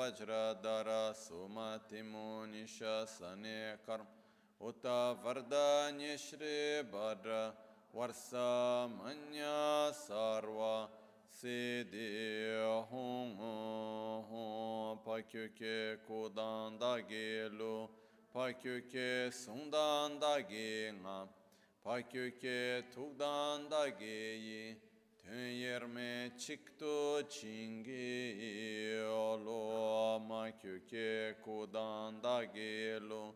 Vajradara Sumatimu Nisha Sane Karm Uta Vardanya Shri Badra Varsa Manya Sarva Siddhi Hong Pakyuke Kudan Dagi Lu Pakyuke Sundan Dagi Nga Pakyuke Tugdan Dagi Yi Yerme Chikto Chingi Olo Makyuke Kudan Dagi Lu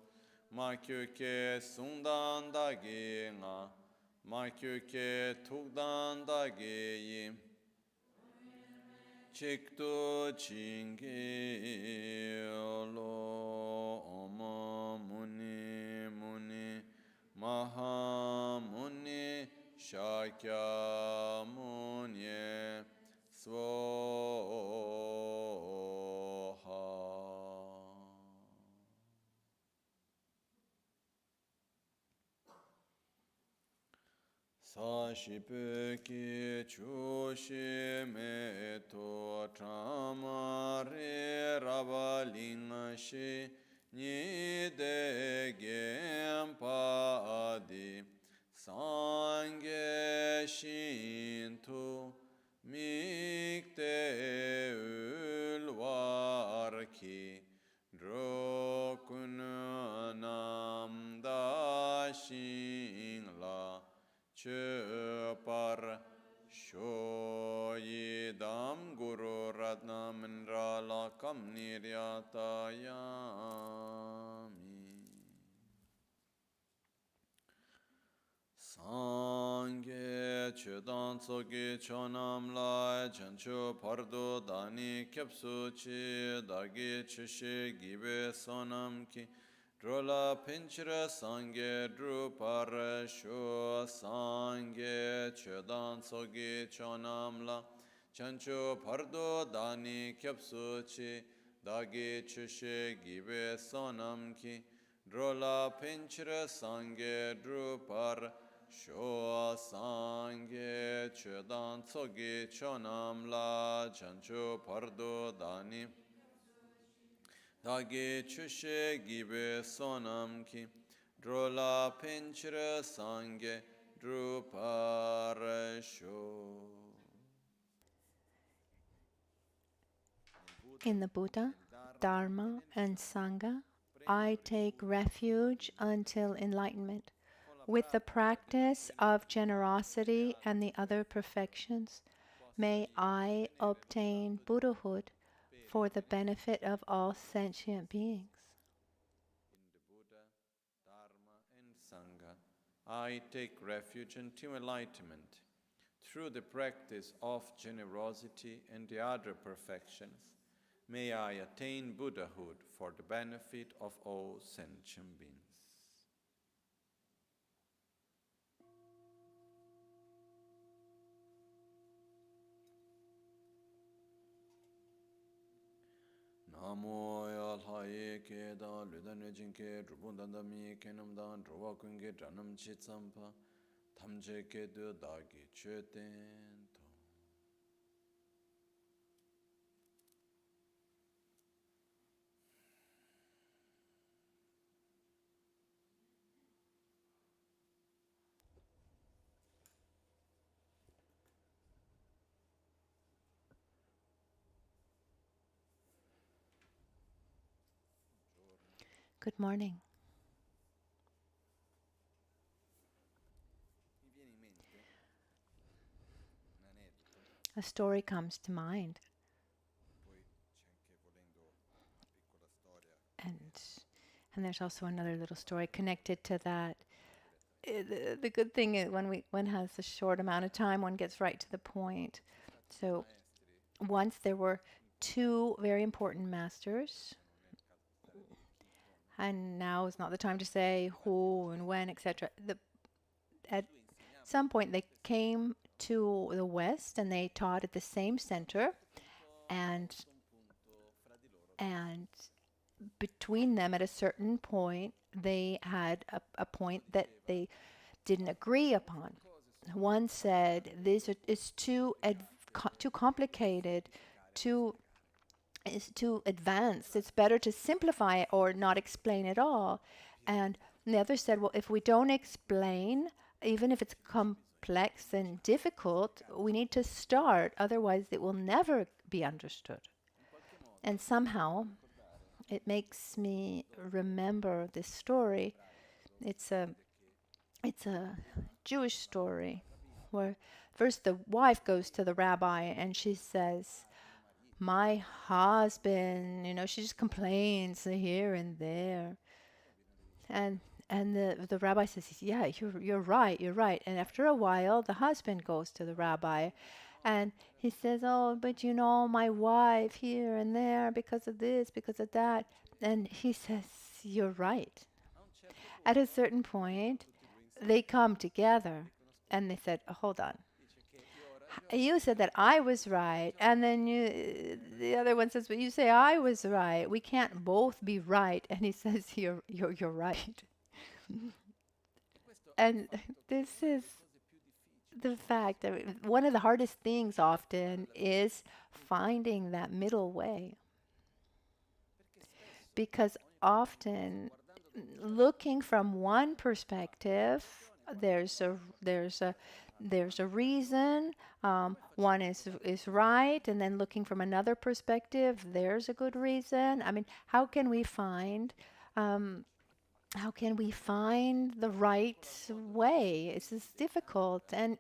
Makyuke Sundan Dagi Nga Makyuke Tugdan Dagi Yi Chikto Chingi Olo Oma Muni Muni Maha Muni Shakya Muni Svoha. Sashipeki Chushi Meto Tramare Ravalingashi Nide Gempadi Sangye Shintu Mikte Ulvarki Drokunanam Dashingla Chupar Shoyidam Guru Ratna Mindrala Kam Niryatayami Sangye Chudan Tsogi Chonam Lai Chanchu Pardo Dani Kyapsu Chi Dagi Chushi Gibe Sonam Ki Drola Pinchra Sangye Drupar Shu Sangye Chudan Tsogi Chonam La Chanchu Pardo Dani Kyapsu Chi Dagi Chushi Gibe Sonam Ki Drola Pinchra Sangye Drupar Sho Sangye Chudan Tsogi Chonam La Chanchu Pardo Dani Dagi Chushe Gibe Sonam Ki Drola Pinchra Sangye Drupar Sho. In the Buddha, Dharma, and Sangha, I take refuge until enlightenment. With the practice of generosity and the other perfections, may I obtain Buddhahood for the benefit of all sentient beings. In the Buddha, Dharma, and Sangha, I take refuge until enlightenment. Through the practice of generosity and the other perfections, may I attain Buddhahood for the benefit of all sentient beings. Namo yalhaye ke da ludan rejin ke drubundandami ke namdan druwa kunge dranam chitsampa tamje ke de dagi cheten to. Good morning. A story comes to mind. And there's also another little story connected to that. The good thing is when one has a short amount of time, one gets right to the point. So once there were two very important masters, and now is not the time to say who and when, etc. At some point they came to the West and they taught at the same center, and between them at a certain point they had a point that they didn't agree upon. One said this is too complicated, is too advanced. It's better to simplify it or not explain at all. And the other said, well, if we don't explain, even if it's complex and difficult, we need to start. Otherwise, it will never be understood. And somehow, it makes me remember this story. It's a Jewish story where first the wife goes to the rabbi and she says, my husband, she just complains here and there. And the rabbi says, yeah, you're right. And after a while, the husband goes to the rabbi and he says, oh, but my wife here and there because of this, because of that. And he says, you're right. At a certain point, they come together and they said, hold on. You said that I was right, and then the other one says, but you say I was right. We can't both be right. And he says, you're right. And this is the fact that one of the hardest things often is finding that middle way. Because often looking from one perspective, there's a reason. One is right, and then looking from another perspective, there's a good reason. I mean, how can we find the right way? This is difficult, and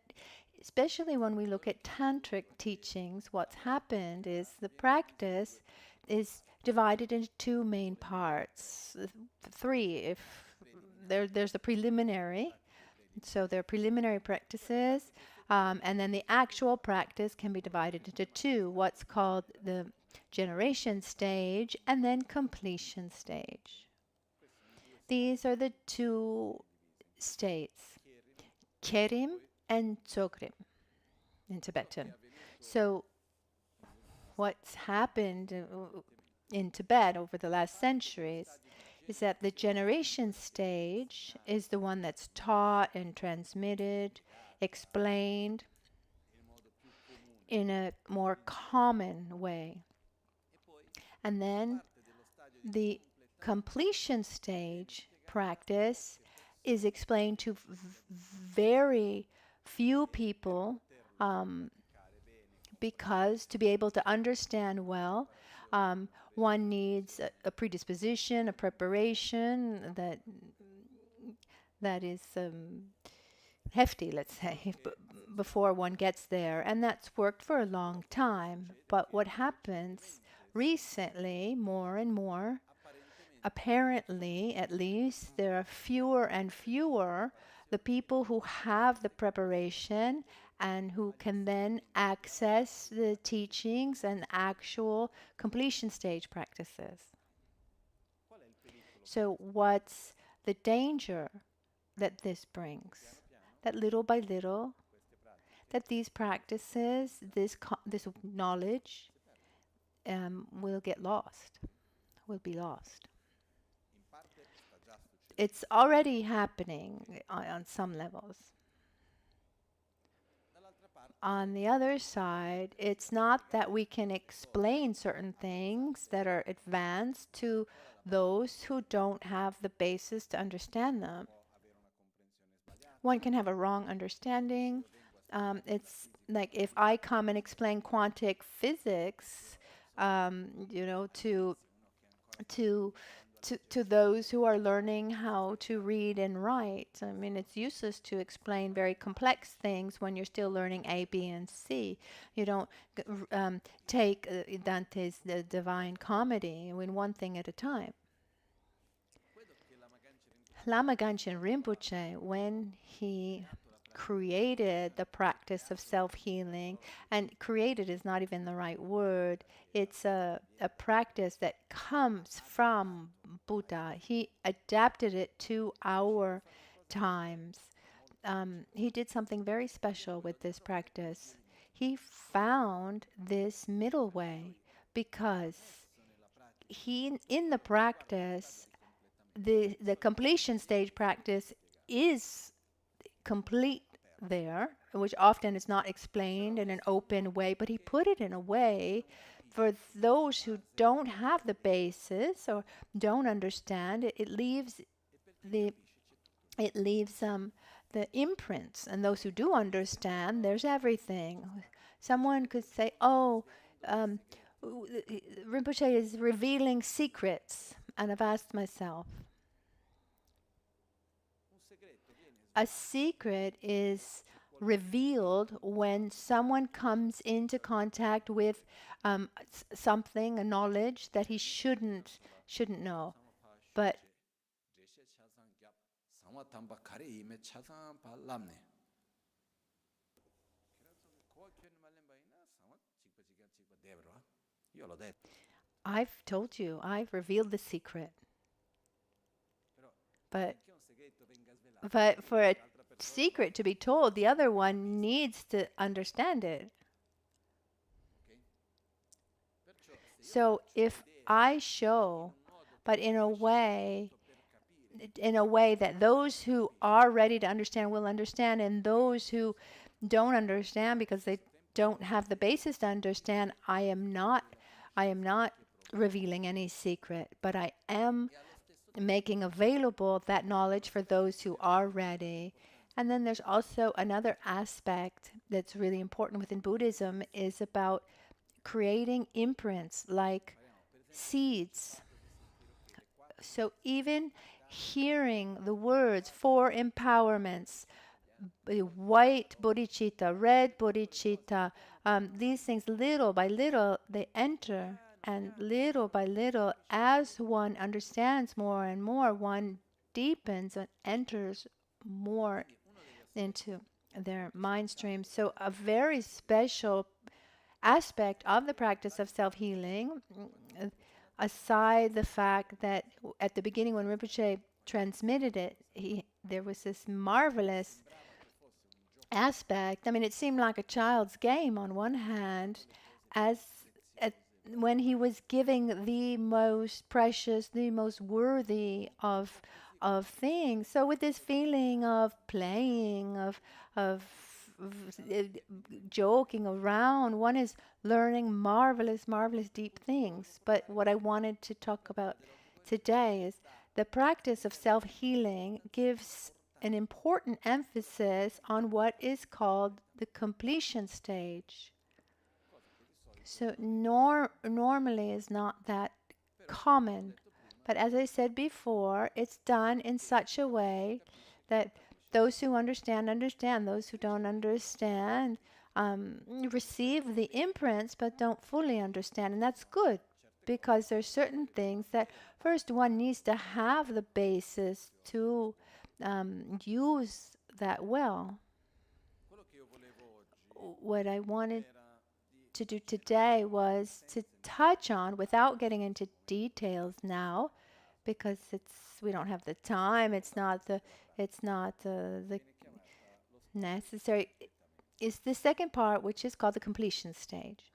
especially when we look at tantric teachings, what's happened is the practice is divided into two main parts, three. If there's the preliminary, so there are preliminary practices, and then the actual practice can be divided into two, what's called the generation stage and then completion stage. These are the two states, Kerim and Tsogrim in Tibetan. So what's happened in Tibet over the last centuries is that the generation stage is the one that's taught and transmitted, explained in a more common way. And then the completion stage practice is explained to very few people because to be able to understand well, one needs a predisposition, a preparation that is hefty, let's say, before one gets there. And that's worked for a long time. But what happens recently, more and more, apparently at least, there are fewer and fewer the people who have the preparation and who can then access the teachings and actual completion stage practices. So what's the danger that this brings? That little by little, that these practices, this knowledge will get lost, will be lost. It's already happening on some levels. On the other side, it's not that we can explain certain things that are advanced to those who don't have the basis to understand them. One can have a wrong understanding. It's like if I come and explain quantum physics, to those who are learning how to read and write. I mean, it's useless to explain very complex things when you're still learning A, B, and C. You don't take Dante's The Divine Comedy, I mean, one thing at a time. Lama Michel Rinpoche, when he created the practice of self-healing, and created is not even the right word, it's a practice that comes from Buddha. He adapted it to our times. He did something very special with this practice. He found this middle way because in the practice, the completion stage practice is complete there, which often is not explained in an open way, but he put it in a way for those who don't have the basis or don't understand, it leaves the it leaves the imprints, and those who do understand, there's everything. Someone could say, "Oh, um, Rinpoche is revealing secrets," and I've asked myself, a secret is revealed when someone comes into contact with something, a knowledge that he shouldn't know. But I've told you, I've revealed the secret. But for a secret to be told, the other one needs to understand it. So if I show, but in a way that those who are ready to understand will understand, and those who don't understand because they don't have the basis to understand, I am not revealing any secret, but I am making available that knowledge for those who are ready. And then there's also another aspect that's really important within Buddhism, is about creating imprints like seeds. So even hearing the words, 4 empowerments, white bodhicitta, red bodhicitta, these things, little by little, they enter. And little by little, as one understands more and more, one deepens and enters more into their mind stream. So a very special aspect of the practice of self-healing, aside the fact that at the beginning when Rinpoche transmitted it, there was this marvelous aspect. I mean, it seemed like a child's game on one hand, when he was giving the most precious, the most worthy of things. So with this feeling of playing, of joking around, one is learning marvelous, marvelous deep things. But what I wanted to talk about today is the practice of self-healing gives an important emphasis on what is called the completion stage. So normally is not that common. But as I said before, it's done in such a way that those who understand, understand. Those who don't understand receive the imprints but don't fully understand. And that's good, because there's certain things that first one needs to have the basis to use that well. What I wanted to do today was to touch on, without getting into details now, because we don't have the time, it's not the necessary, is the second part, which is called the completion stage.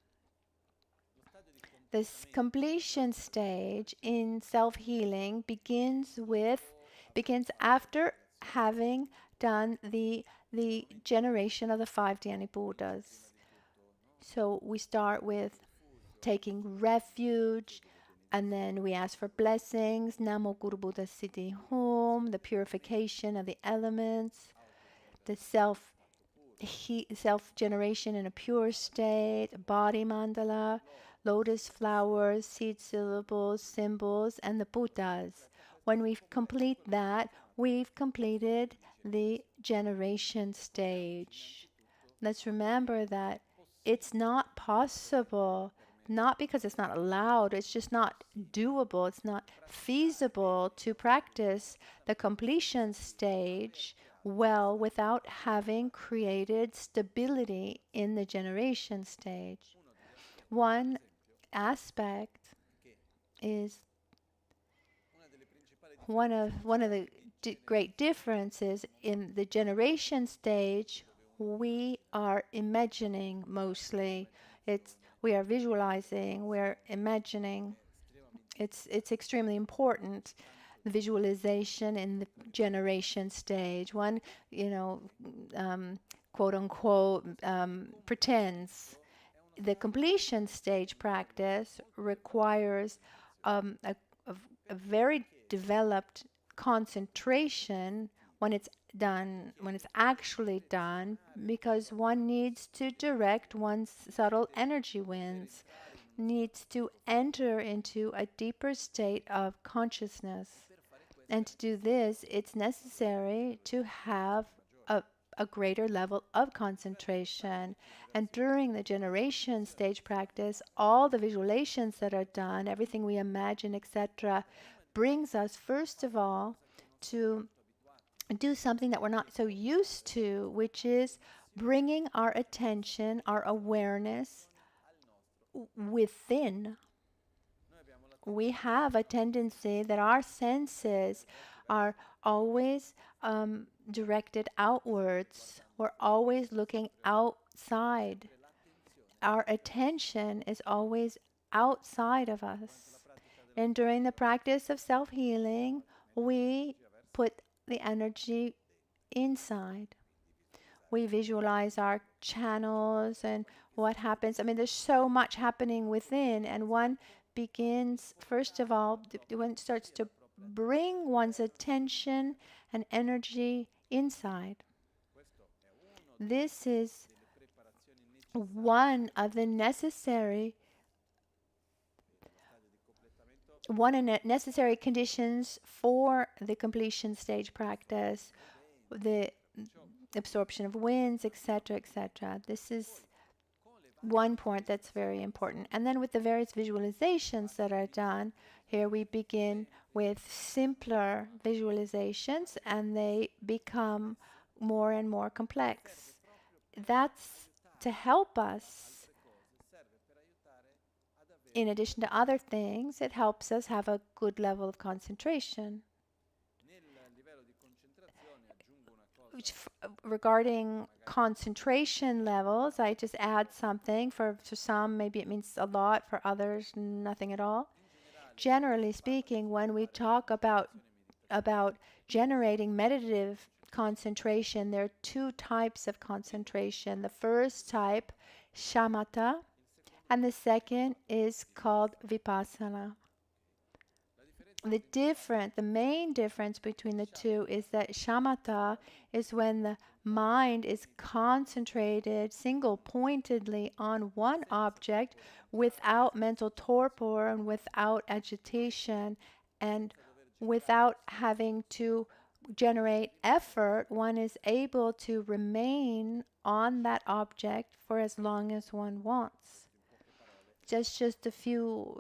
This completion stage in self-healing begins after having done the generation of the 5 Dhyani Buddhas. So we start with taking refuge, and then we ask for blessings, Namo Guru Buddha Siddhi Hum, the purification of the elements, the self-generation in a pure state, body mandala, lotus flowers, seed syllables, symbols, and the Buddhas. When we complete that, we've completed the generation stage. Let's remember that it's not possible, not because it's not allowed, it's just not doable, it's not feasible to practice the completion stage well without having created stability in the generation stage. One aspect is one of the great differences in the generation stage. We are imagining mostly. We are visualizing, we're imagining. It's extremely important, the visualization in the generation stage. One, quote unquote, pretends. the completion stage practice requires a very developed concentration when it's done, when it's actually done, because one needs to direct one's subtle energy winds, needs to enter into a deeper state of consciousness. And to do this, it's necessary to have a greater level of concentration. And during the generation stage practice, all the visualizations that are done, everything we imagine, etc., brings us, first of all, to do something that we're not so used to, which is bringing our attention, our awareness within. We have a tendency that our senses are always directed outwards. We're always looking outside. Our attention is always outside of us. And during the practice of self-healing, we put the energy inside. We visualize our channels and what happens. I mean, there's so much happening within, and one begins, first of all, one starts to bring one's attention and energy inside. This is one of the necessary conditions for the completion stage practice, the absorption of winds, etc., etc. This is one point that's very important. And then with the various visualizations that are done, here we begin with simpler visualizations and they become more and more complex. That's to help us. In addition to other things, it helps us have a good level of concentration. Regarding concentration levels, I just add something. For some, maybe it means a lot. For others, nothing at all. Generally speaking, when we talk about generating meditative concentration, there are two types of concentration. The first type, shamatha, and the second is called vipassana. The main difference between the two is that shamatha is when the mind is concentrated single-pointedly on one object without mental torpor and without agitation and without having to generate effort. One is able to remain on that object for as long as one wants. Just a few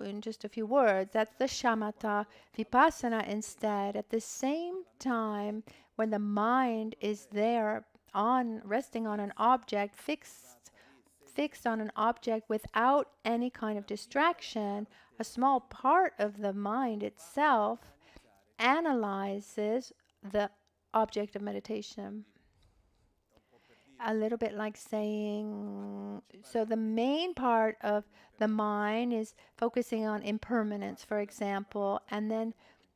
words. That's the shamatha. Vipassana instead, at the same time, when the mind is there resting on an object, fixed on an object without any kind of distraction, a small part of the mind itself analyzes the object of meditation. A little bit like saying, so the main part of the mind is focusing on impermanence, for example, and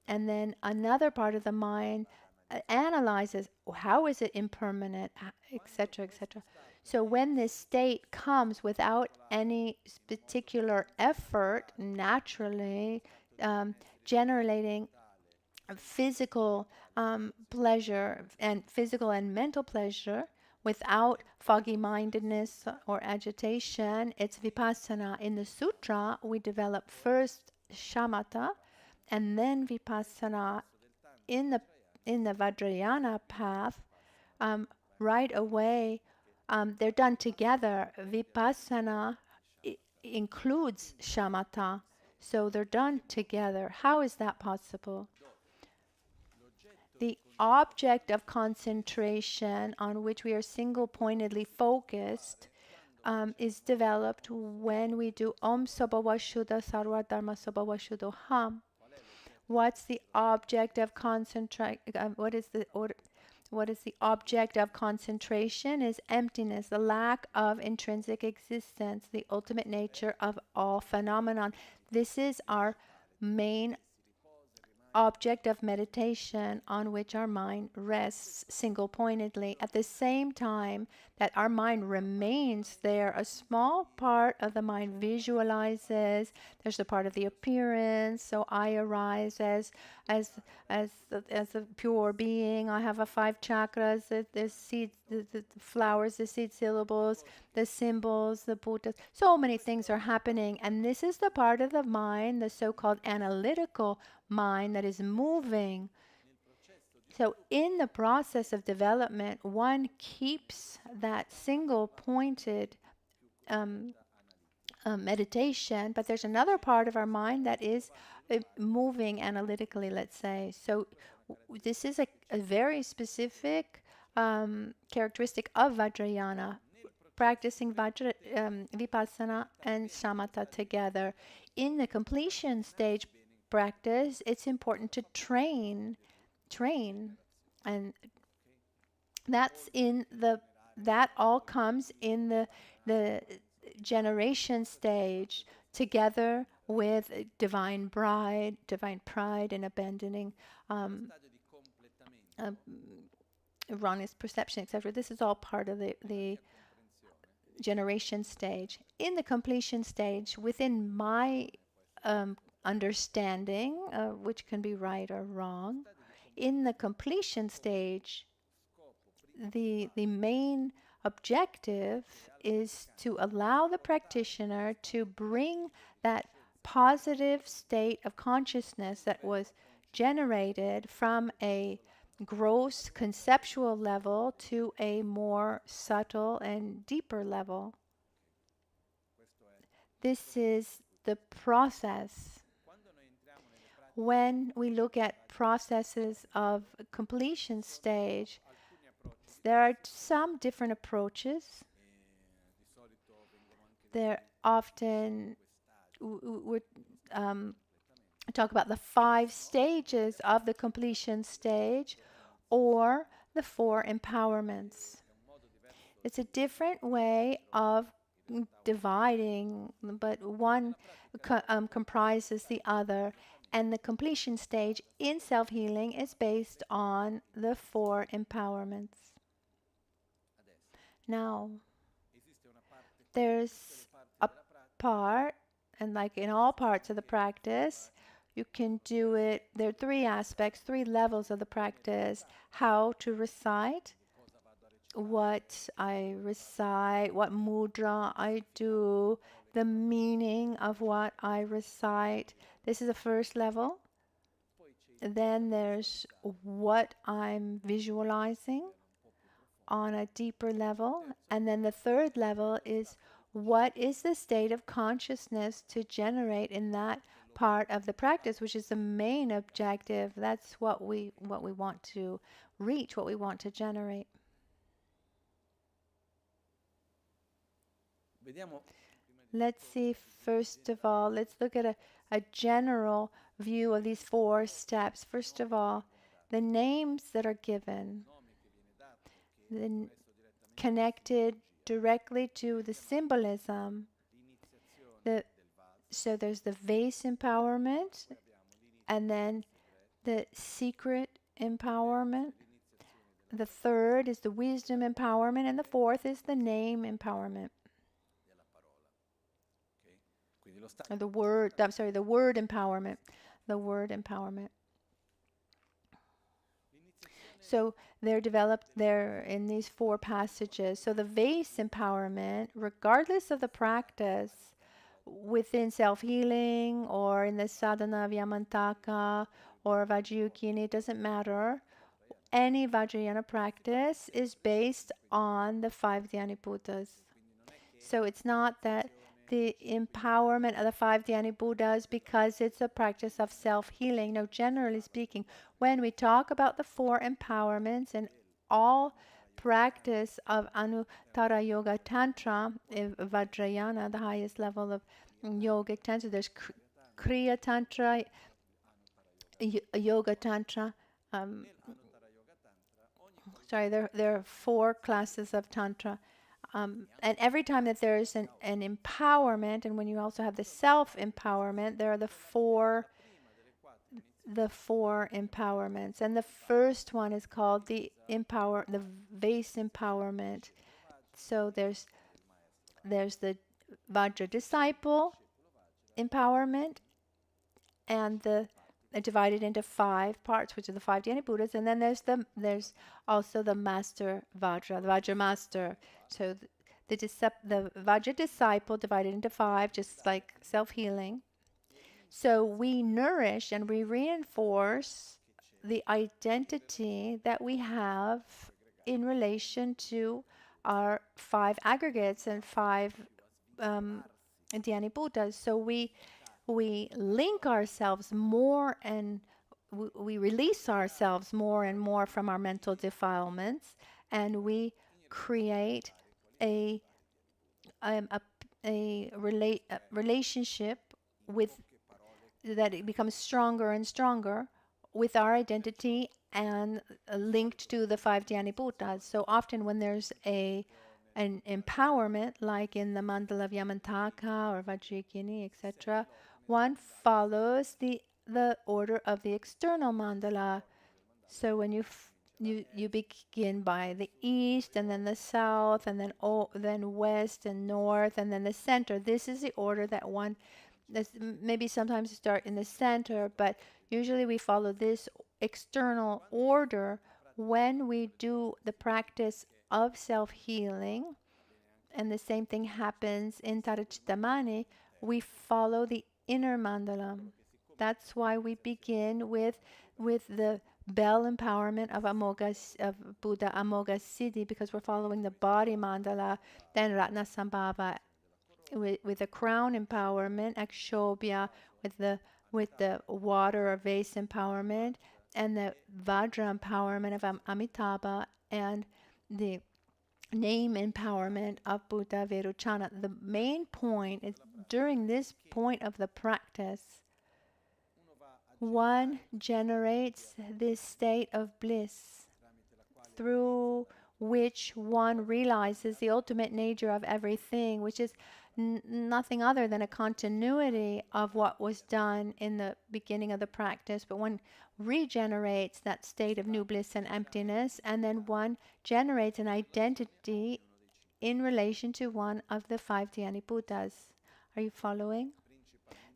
then another part of the mind analyzes how is it impermanent, etc., etc. So when this state comes without any particular effort, naturally generating physical pleasure and physical and mental pleasure, without foggy-mindedness or agitation, it's vipassana. In the sutra, we develop first shamatha and then vipassana. In the Vajrayana path, right away, they're done together. Vipassana includes shamatha, so they're done together. How is that possible? The object of concentration on which we are single-pointedly focused is developed when we do Om Sabhava Shuddha Sarva Dharma Sabhava Shuddho Ham. What's the object of concentration? What is the object of concentration? Is emptiness, the lack of intrinsic existence, the ultimate nature of all phenomenon. This is our main object of meditation on which our mind rests single-pointedly. At the same time that our mind remains there, a small part of the mind visualizes. There's a part of the appearance. So I arise as a pure being. I have 5 chakras, the seeds, the flowers, the seed syllables, the symbols, the Buddhas. So many things are happening, and this is the part of the mind, the so-called analytical mind, that is moving. So in the process of development, one keeps that single-pointed meditation, but there's another part of our mind that is moving analytically, let's say. So this is a very specific characteristic of Vajrayana, practicing Vipassana and Samatha together. In the completion stage practice, it's important to train, and that all comes in the generation stage, together with divine pride and abandoning erroneous perception, etc. This is all part of the generation stage. In the completion stage, within my understanding, which can be right or wrong, in the completion stage, the main objective is to allow the practitioner to bring that positive state of consciousness that was generated from a gross conceptual level to a more subtle and deeper level. This is the process. When we look at processes of completion stage, there are some different approaches. There often we talk about the 5 stages of the completion stage, or the 4 empowerments. It's a different way of dividing, but one comprises the other. And the completion stage in self-healing is based on the 4 empowerments. Now, there's a part, and like in all parts of the practice, you can do it. There are 3 aspects, 3 levels of the practice: how to recite, what I recite, what mudra I do, the meaning of what I recite. This is the first level. Then there's what I'm visualizing on a deeper level. And then the third level is what is the state of consciousness to generate in that part of the practice, which is the main objective. That's what we want to reach, what we want to generate. Let's see, first of all, let's look at a general view of these 4 steps. First of all, the names that are given, connected directly to the symbolism. So there's the vase empowerment, and then the secret empowerment. The third is the wisdom empowerment, and the fourth is the name empowerment. Or the word empowerment. The word empowerment. So they're developed there in these 4 passages. So the vase empowerment, regardless of the practice, within self-healing or in the sadhana of Yamantaka or Vajrayana, it doesn't matter. Any Vajrayana practice is based on the 5 Dhyaniputas. So it's not that the empowerment of the 5 Dhyaniputas because it's a practice of self-healing. No, generally speaking, when we talk about the 4 empowerments and all practice of Anuttara Yoga Tantra, Vajrayana, the highest level of yogic tantra, there's Kriya Tantra, Yoga Tantra. There are 4 classes of Tantra. And every time that there is an empowerment, and when you also have the self-empowerment, there are the 4 the 4 empowerments, and the first one is called the vase empowerment. So there's the Vajra disciple empowerment, and divided into 5 parts, which are the 5 Dhyani Buddhas, and then there's also the master Vajra, the Vajra master. So the Vajra disciple divided into 5, just like self-healing. So we nourish and we reinforce the identity that we have in relation to our 5 aggregates and 5 Dhyani Buddhas. So we link ourselves more, and we release ourselves more and more from our mental defilements, and we create a relationship with that it becomes stronger and stronger with our identity and linked to the 5 Dhyani Buddhas. So often when there's an empowerment, like in the mandala of Yamantaka or Vajrayogini, etc., one follows the order of the external mandala. So when you begin by the east, and then the south, and then west and north, and then the center. This is the order that one. Maybe sometimes you start in the center, but usually we follow this external order when we do the practice of self-healing. And the same thing happens in Tarachittamani. We follow the inner mandala. That's why we begin with the bell empowerment of Buddha Amoga Siddhi, because we're following the body mandala. Then Ratna Sambhava with the crown empowerment, Akshobhya with the water or vase empowerment, and the Vajra empowerment of Amitabha, and the name empowerment of Buddha Veruchana. The main point is, during this point of the practice, one generates this state of bliss through which one realizes the ultimate nature of everything, which is nothing other than a continuity of what was done in the beginning of the practice. But one regenerates that state of new bliss and emptiness, and then one generates an identity in relation to one of the 5 Dhyani Buddhas. Are you following?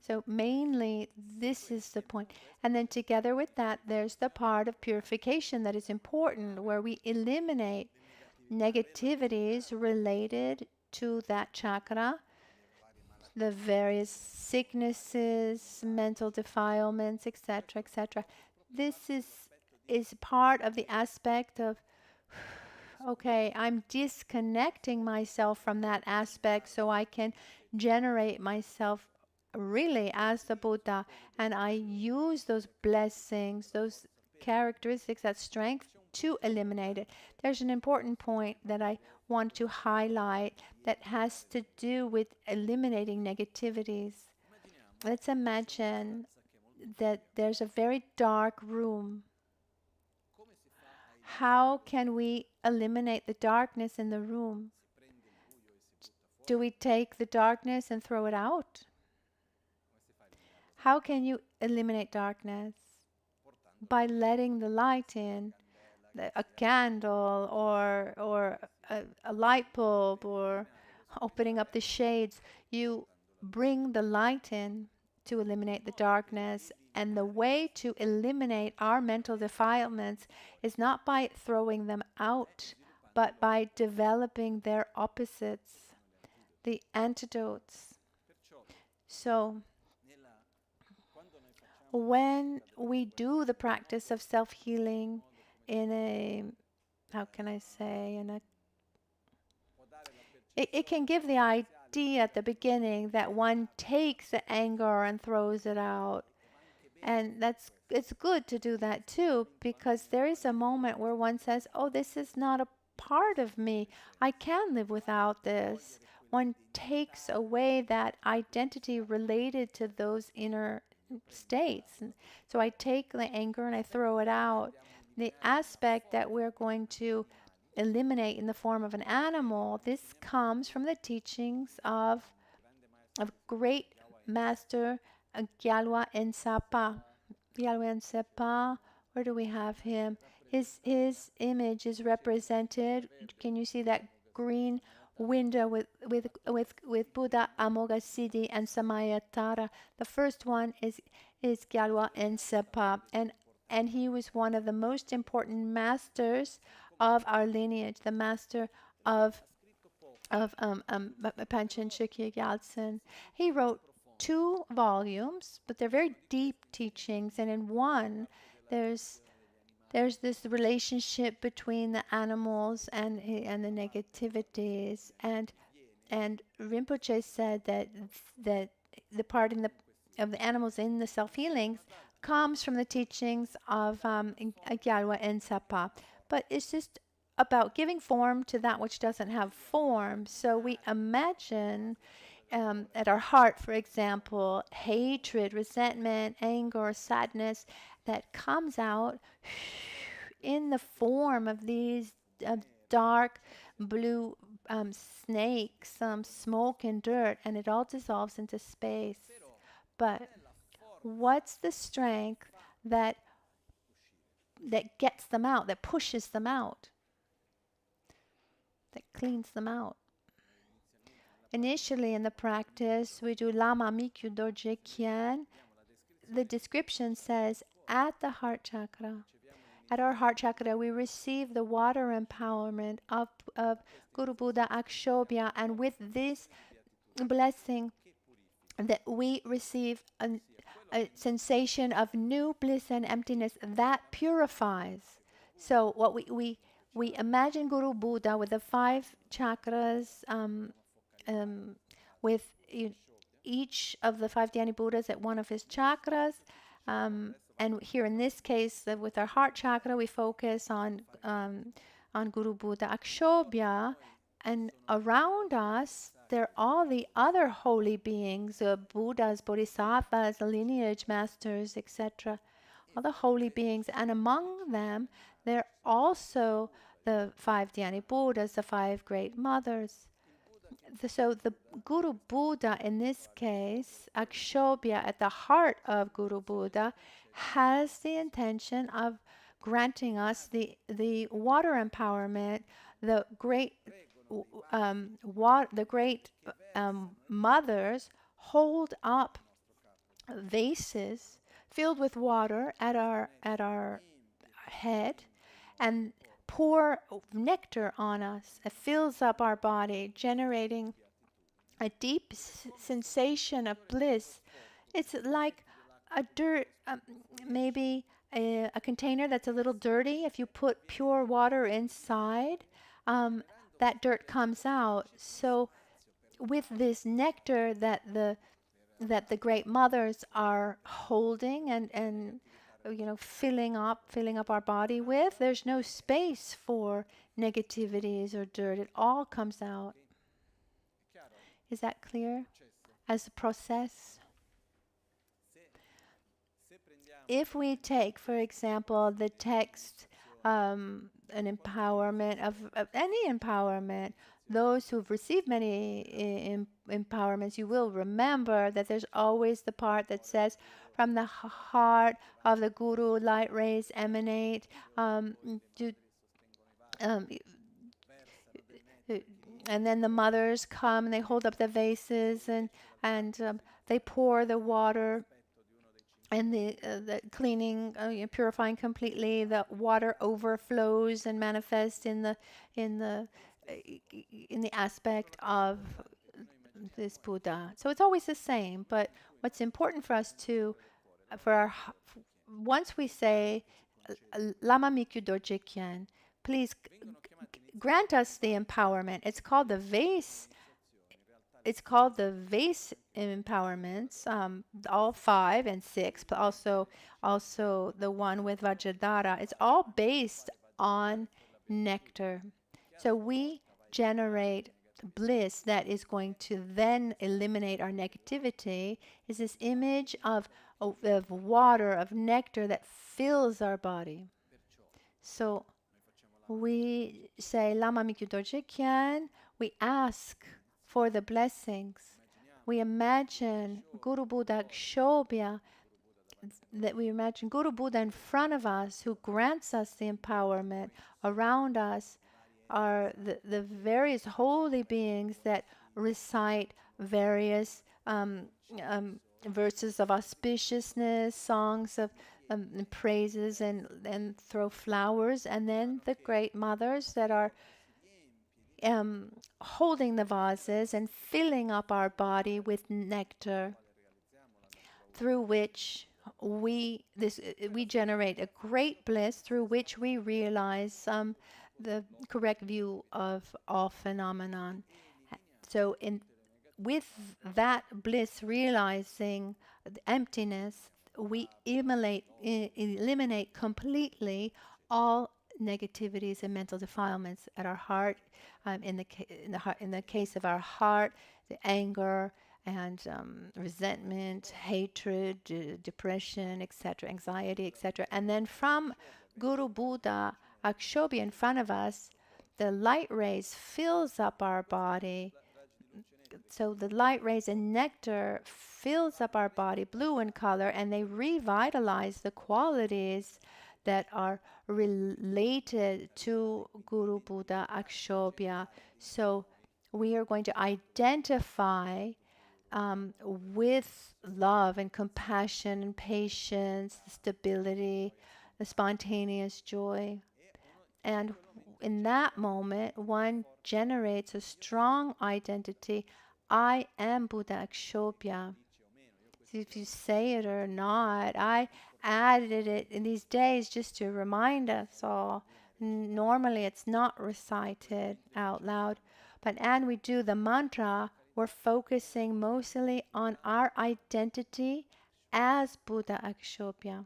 So mainly this is the point. And then together with that, there's the part of purification that is important, where we eliminate negativities related to that chakra, the various sicknesses, mental defilements, etc., etc. This is part of the aspect of, okay, I'm disconnecting myself from that aspect so I can generate myself really as the Buddha, and I use those blessings, those characteristics, that strength, to eliminate it. There's an important point that I want to highlight that has to do with eliminating negativities. Let's imagine that there's a very dark room. How can we eliminate the darkness in the room? Do we take the darkness and throw it out? How can you eliminate darkness? By letting the light in, a candle or a light bulb, or opening up the shades. You bring the light in to eliminate the darkness. And the way to eliminate our mental defilements is not by throwing them out, but by developing their opposites, the antidotes. So when we do the practice of self-healing in a, how can I say, it can give the idea at the beginning that one takes the anger and throws it out. And it's good to do that too, because there is a moment where one says, oh, this is not a part of me. I can live without this. One takes away that identity related to those inner states. So I take the anger and I throw it out. The aspect that we're going to eliminate in the form of an animal, this comes from the teachings of great master Gyalwa Ensapa. Gyalwa Sepa, where do we have him? His image is represented. Can you see that green window with Buddha Amoghasiddhi and Samayatara? The first one is Gyalwa Sepa, and he was one of the most important masters of our lineage, the master of Panchen Chikya Gyaltsen. He wrote 2 volumes, but they're very deep teachings, and in one there's this relationship between the animals and the negativities, and Rinpoche said that the part of the animals in the self-healings comes from the teachings of Gyalwa and Sapa, but it's just about giving form to that which doesn't have form. So we imagine at our heart, for example, hatred, resentment, anger, sadness that comes out in the form of these dark blue snakes, smoke and dirt, and it all dissolves into space. But what's the strength that gets them out, that pushes them out, that cleans them out? Initially in the practice, we do Lama Michel Rinpoche. The description says, at the heart chakra, at our heart chakra, we receive the water empowerment of Guru Buddha Akshobhya, and with this blessing, that we receive a sensation of new bliss and emptiness that purifies. So what we imagine Guru Buddha with the 5 chakras, with each of the 5 Dhyani Buddhas at one of his chakras. And here in this case, with our heart chakra, we focus on Guru Buddha Akshobhya, and around us, there are all the other holy beings, Buddhas, Bodhisattvas, the lineage masters, etc. All the holy beings, and among them, there are also the 5 Dhyani Buddhas, the 5 great mothers. So the Guru Buddha, in this case, Akshobhya, at the heart of Guru Buddha, has the intention of granting us the water empowerment, the great mothers hold up vases filled with water at our head and pour nectar on us. It fills up our body, generating a deep sensation of bliss. It's like a dirt, maybe a container that's a little dirty. If you put pure water inside, that dirt comes out. So with this nectar that the great mothers are holding and filling up our body with, there's no space for negativities or dirt. It all comes out. Is that clear? As a process. If we take, for example, the text, an empowerment of any empowerment, those who've received many empowerments, you will remember that there's always the part that says, from the heart of the Guru, light rays emanate. And then the mothers come and they hold up the vases and they pour the water and the cleaning, purifying completely. The water overflows and manifests in the aspect of this Buddha. So it's always the same. But what's important for us once we say Lama Michel Rinpoche, please grant us the empowerment. It's called the vase. It's called the vase empowerments, all 5 and 6, but also the one with Vajradhara. It's all based on nectar. So we generate bliss that is going to then eliminate our negativity. Is this image of water, of nectar that fills our body. So we say Lama Michel Rinpoche, we ask for the blessings. We imagine Guru Buddha Akshobhya that we imagine Guru Buddha in front of us who grants us the empowerment. Around us are the various holy beings that recite various verses of auspiciousness, songs of praises, and throw flowers. And then the great mothers that are holding the vases and filling up our body with nectar, through which we generate a great bliss, through which we realize the correct view of all phenomenon. So with that bliss realizing the emptiness, we eliminate completely all negativities and mental defilements at our heart. In the case of our heart, the anger and resentment, hatred, depression, etc., anxiety, etc. And then from Guru Buddha Akshobhya in front of us, the light rays fills up our body. So the light rays and nectar fills up our body, blue in color, and they revitalize the qualities that are related to Guru Buddha Akshobhya. So we are going to identify with love and compassion and patience, stability, the spontaneous joy. And in that moment, one generates a strong identity. I am Buddha Akshobhya. If you say it or not, I added it in these days just to remind us all. Normally it's not recited out loud, and we do the mantra, we're focusing mostly on our identity as Buddha Akshobhya.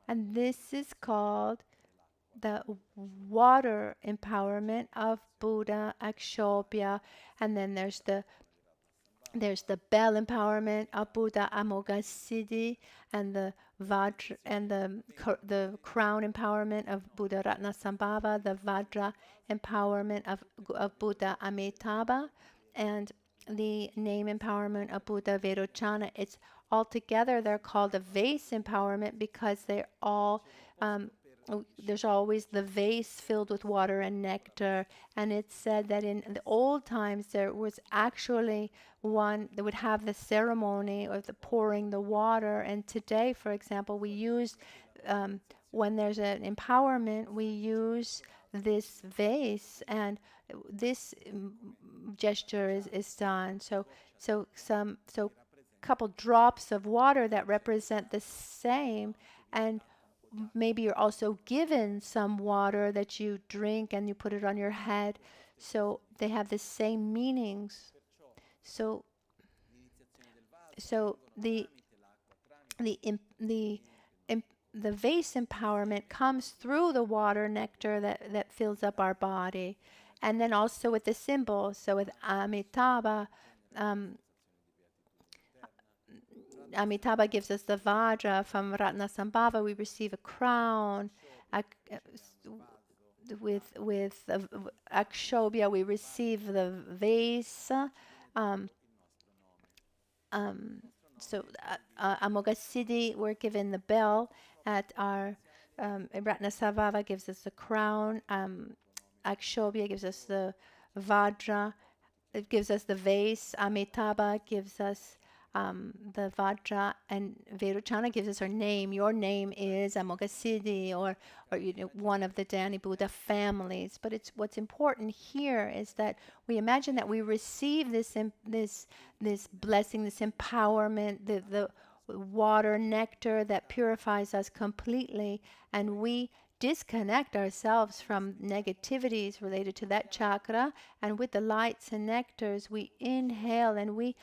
And this is called the water empowerment of Buddha Akshobhya. And then there's the bell empowerment of Buddha Amoghasiddhi, and the Vajra, and the crown empowerment of Buddha Ratnasambhava, the Vajra empowerment of Buddha Amitabha, and the name empowerment of Buddha Vairochana. It's all together, they're called a vase empowerment because they're all there's always the vase filled with water and nectar. And it's said that in the old times there was actually one that would have the ceremony of the pouring the water. And today, for example, we use when there's an empowerment, we use this vase, and this gesture is done. So couple drops of water that represent the same, and maybe you're also given some water that you drink and you put it on your head. So they have the same meanings. So the vase empowerment comes through the water nectar that fills up our body. And then also with the symbols. So with Amitabha, Amitabha gives us the Vajra. From Ratnasambhava, we receive a crown. With Akshobhya, we receive the vase. Amoghasiddhi, we're given the bell. At our Ratnasambhava gives us the crown. Akshobhya gives us the Vajra. It gives us the vase. Amitabha gives us the Vajra, and Vairochana gives us her name. Your name is Amoghasiddhi, or one of the Dhyani Buddha families. But what's important here is that we imagine that we receive this blessing, this empowerment, the water nectar that purifies us completely, and we disconnect ourselves from negativities related to that chakra. And with the lights and nectars, we inhale and we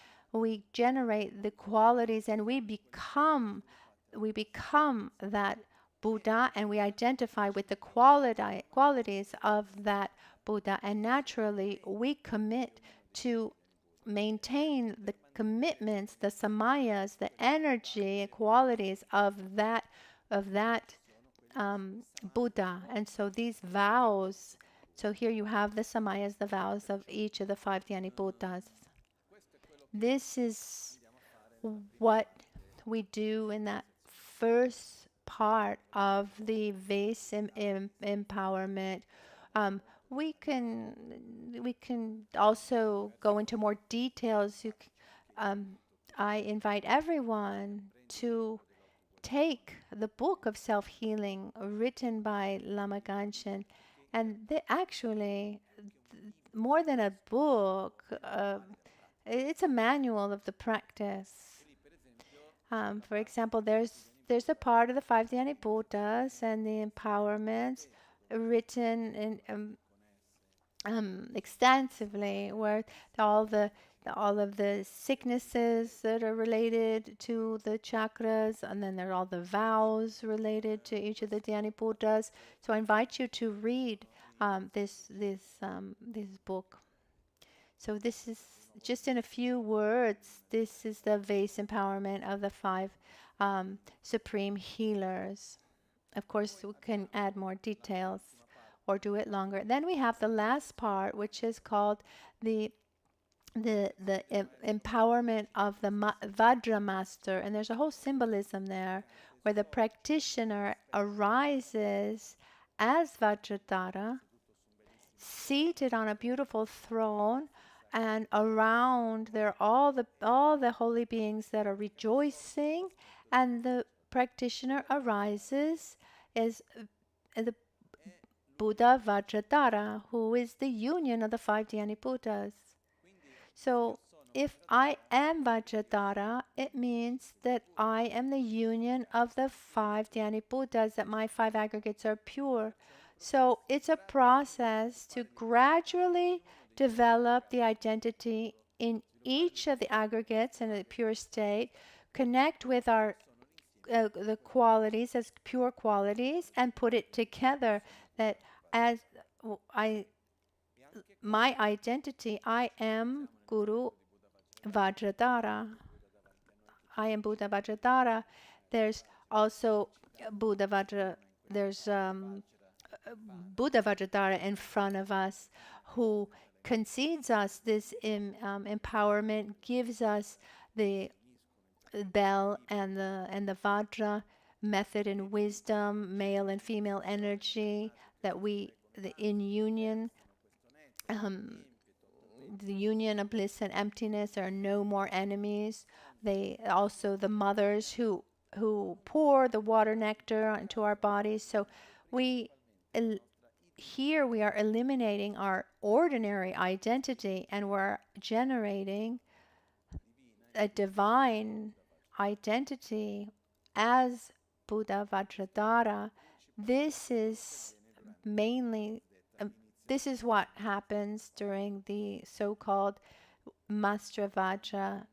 generate the qualities, and we become that Buddha, and we identify with the qualities of that Buddha. And naturally, we commit to maintain the commitments, the samayas, the energy and qualities of that Buddha. And so these vows. So here you have the samayas, the vows of each of the 5 Dhyani Buddhas. This is what we do in that first part of the vase empowerment. Um, we can also go into more details. I invite everyone to take the book of self-healing written by Lama Ganchen, and actually more than a book, it's a manual of the practice. For example, there's a part of the five Dhyani Buddhas and the empowerments written in extensively, where all of the sicknesses that are related to the chakras, and then there are all the vows related to each of the Dhyani Buddhas. So I invite you to read this book. So this is just in a few words. This is the vase empowerment of the five supreme healers. Of course, we can add more details or do it longer. Then we have the last part, which is called the empowerment of the Vajra master, and there's a whole symbolism there where the practitioner arises as Vajradhara, seated on a beautiful throne, and around there are all the holy beings that are rejoicing, and the practitioner arises as the Buddha Vajradhara, who is the union of the five Dhyani Buddhas. So if I am Vajradhara, it means that I am the union of the five Dhyani Buddhas, that my five aggregates are pure. So it's a process to gradually develop the identity in each of the aggregates in a pure state, connect with our the qualities as pure qualities, and put it together that as my identity, I am Guru Vajradhara. I am Buddha Vajradhara. There's also Buddha Vajra. There's Buddha Vajradhara in front of us, who concedes us this empowerment, gives us the bell and the Vajra method and wisdom, male and female energy, that in union. The union of bliss and emptiness. There are no more enemies. They also the mothers who pour the water nectar into our bodies. So here we are eliminating our ordinary identity, and we're generating a divine identity as Buddha Vajradhara. This is what happens during the so-called Master Vajra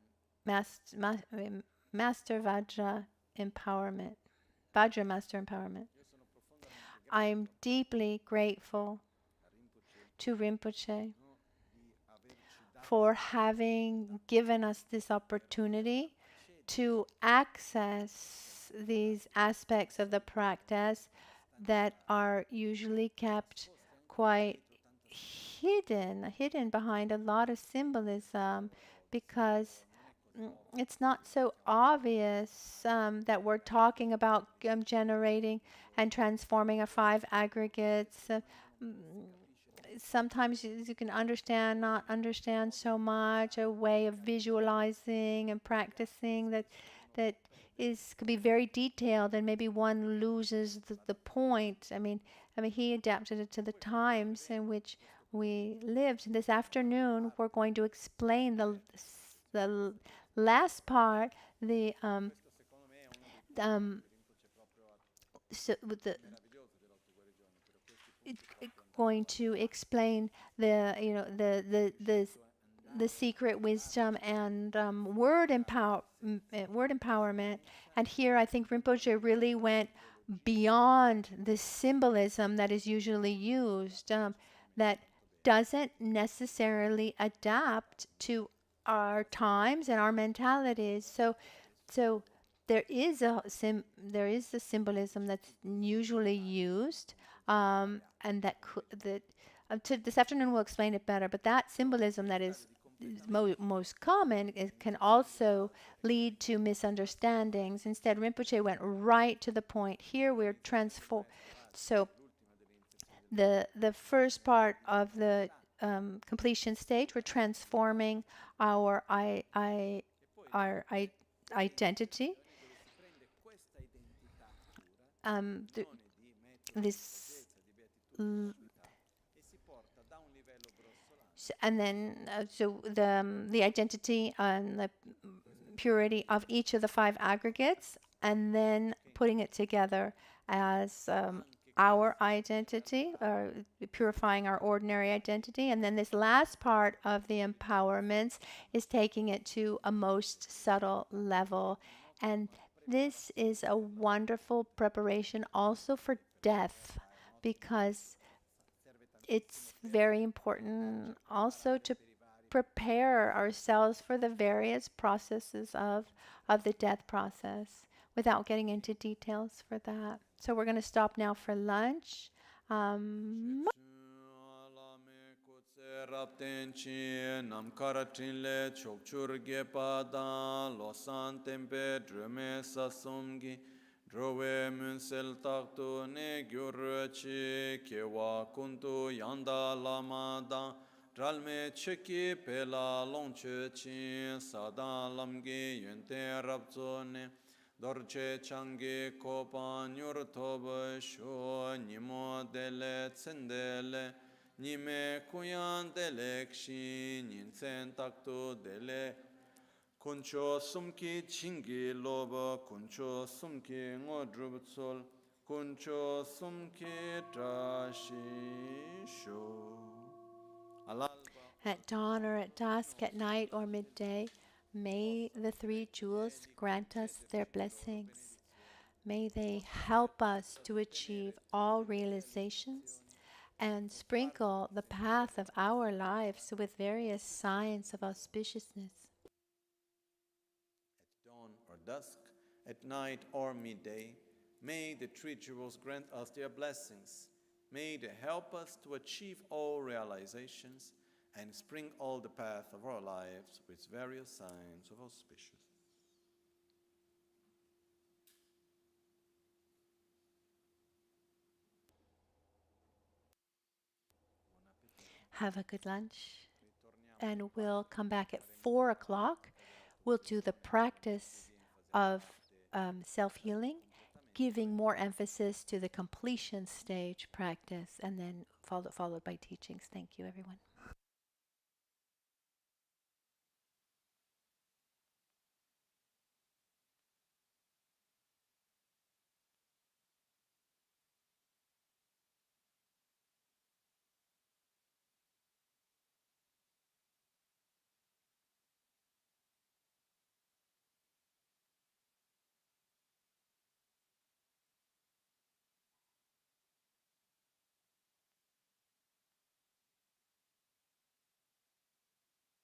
empowerment, Vajra Master empowerment. I'm deeply grateful to Rinpoche for having given us this opportunity to access these aspects of the practice that are usually kept quite hidden behind a lot of symbolism, because it's not so obvious that we're talking about generating and transforming our five aggregates. Sometimes you can understand, not understand so much, a way of visualizing and practicing that could be very detailed, and maybe one loses the point. I mean, he adapted it to the times in which we lived. This afternoon, we're going to explain the last part, going to explain the secret wisdom and word empowerment. And here I think Rinpoche really went beyond the symbolism that is usually used, that doesn't necessarily adapt to our times and our mentalities. So there is the symbolism that's usually used, and this afternoon we'll explain it better. But that symbolism that is most common, it can also lead to misunderstandings. Instead, Rinpoche went right to the point. Here we're transform. So the first part of the completion stage, we're transforming our identity. This and then so the identity and the purity of each of the 5 aggregates, and then putting it together as our identity, or purifying our ordinary identity. And then this last part of the empowerments is taking it to a most subtle level. And this is a wonderful preparation also for death, because it's very important also to prepare ourselves for the various processes of the death process, without getting into details for that. So we're going to stop now for lunch. Drove munsel takto ne gyurchi kewa kuntu yanda lamada dralme cheki pela longche chi sada lamgi yente rabzone dorche changi kopa nyur toba sho nimo dele tsendele nime kuyan dele kshi ninsen takto dele Kuncho sumki chingi loba, kuncho sumki ngodrubutsol, kuncho sumki drashisho. At dawn or at dusk, at night or midday, may the 3 jewels grant us their blessings. May they help us to achieve all realizations and sprinkle the path of our lives with various signs of auspiciousness. Dusk, at night or midday, may the 3 jewels grant us their blessings. May they help us to achieve all realizations and spring all the path of our lives with various signs of auspiciousness. Have a good lunch, and we'll come back at 4 o'clock. We'll do the practice of self-healing, giving more emphasis to the completion stage practice, and then followed by teachings. Thank you, everyone.